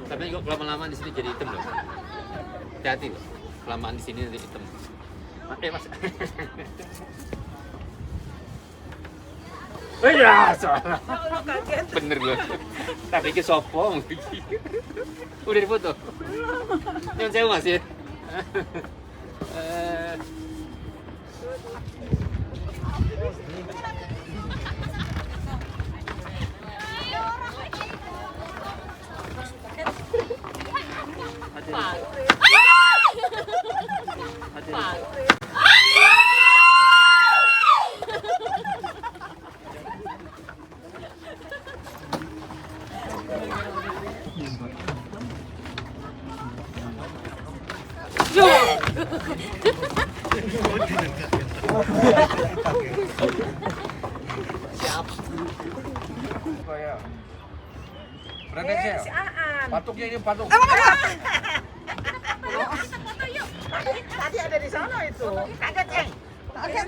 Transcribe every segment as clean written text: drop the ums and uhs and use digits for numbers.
Tapi kok lama-lama di sini jadi hitam loh. Hati-hati loh. Kelamaan di sini nanti hitam. Mas. Oh iya, salah. Bener gue. Tapi ke sopong. Udah difoto. Yang saya Mas ya. Patungnya ini patung. Tadi ada di sana itu. Kaget, Ceng. Kaget.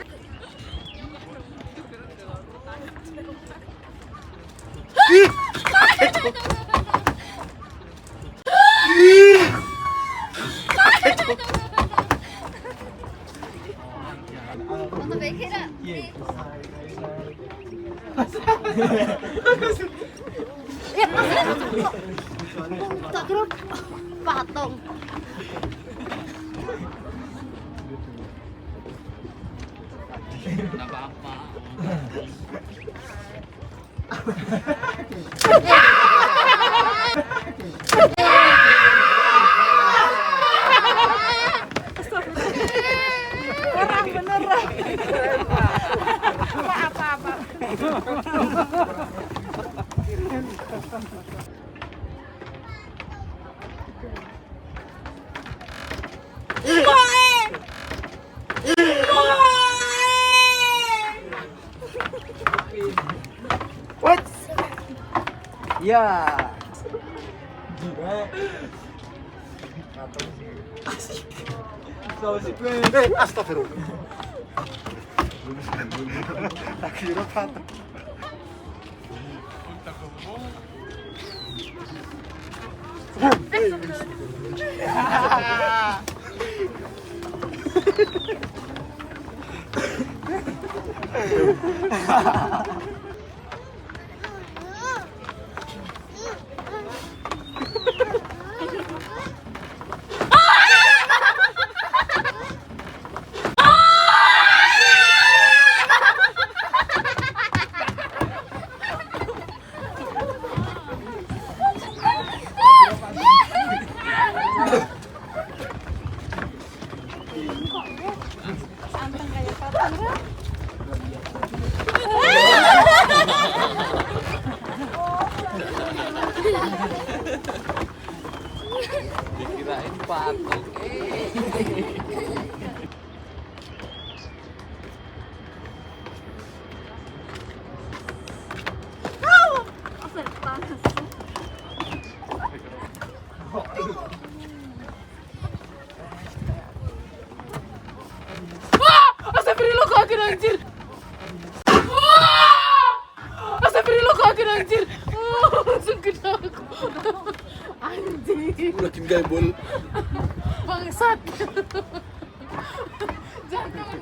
Tak kira patung. Enggak apa-apa. Orang beneran. Apa-apa. What? Ya. Astagfirullah. Tak kira patung. Dikirain patung. Astagfirullah, kaget anjir. Astagfirullah, kaget anjir. Langsung kena aku. Anjir. Udah tinggal bol. Bangsat. Jangan.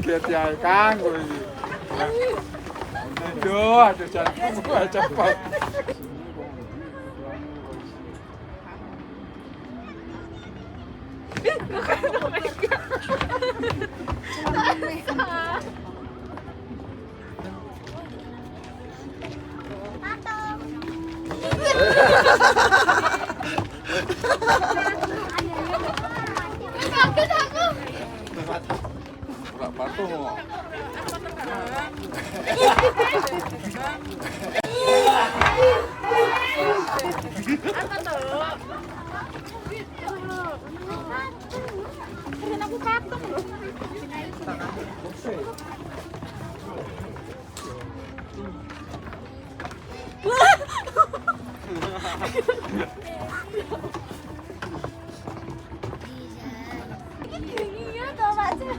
Get ya Kang iki. Aduh jantung gua cepet. Patung. Apa tuh? Keren aku patung loh. Iya, tahu aja.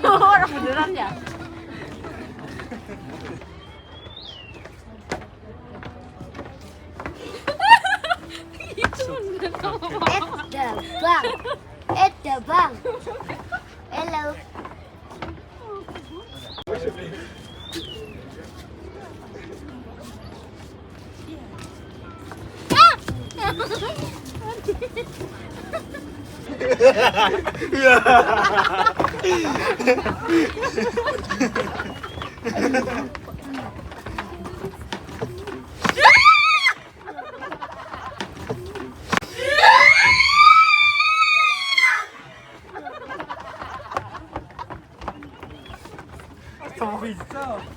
Orang beneran ya? Bang. Bang. Hello.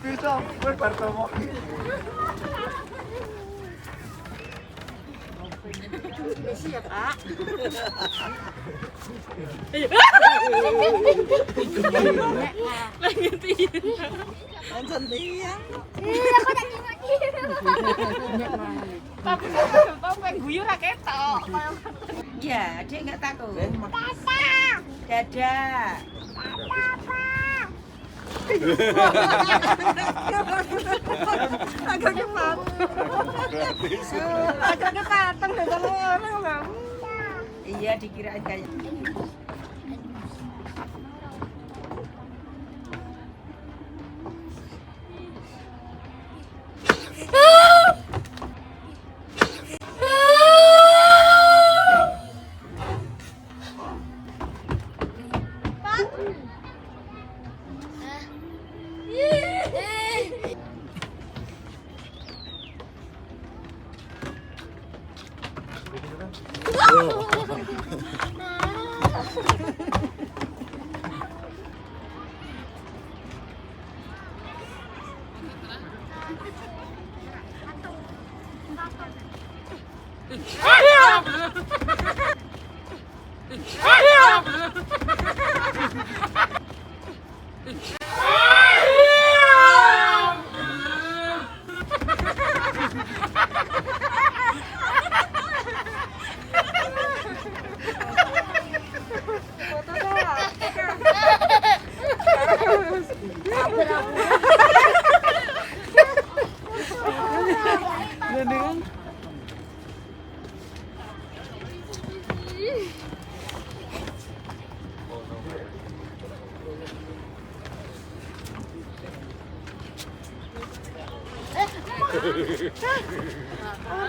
Bisa, gue bertemu. Besi ya, Kak. Langsung Dieng. Iya, aku tak Tapi pengen guyu ra ketok. Iya, dia nggak takut. Dadah. Agak cepat. Agak ketantang deh kalau orang bang. Iya, dikirain kayak.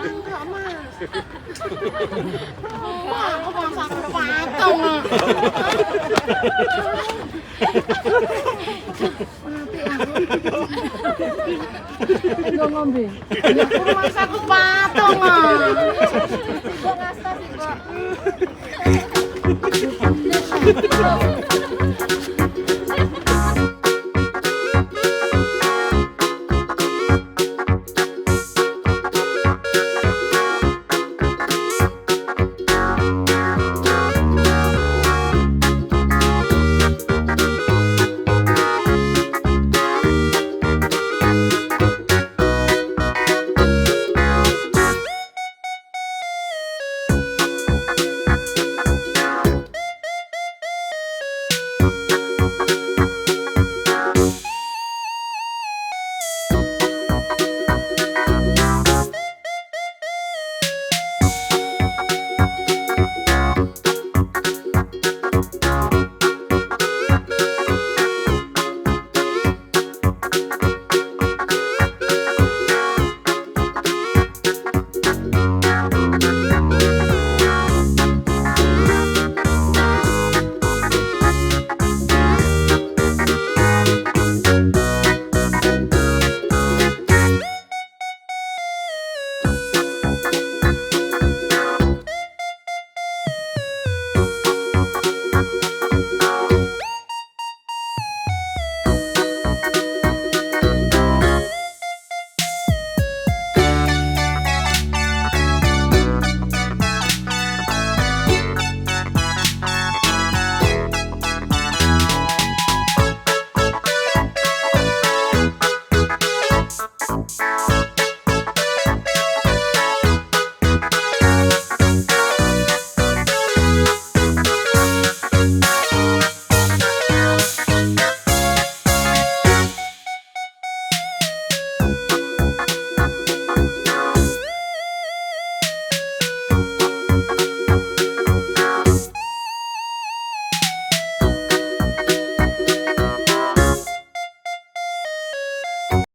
Enggak, Mas. Aku bangsa patung. Enggak ngombe. Ya aku masa aku patung. Kok ngasta sih, Kok? Mas.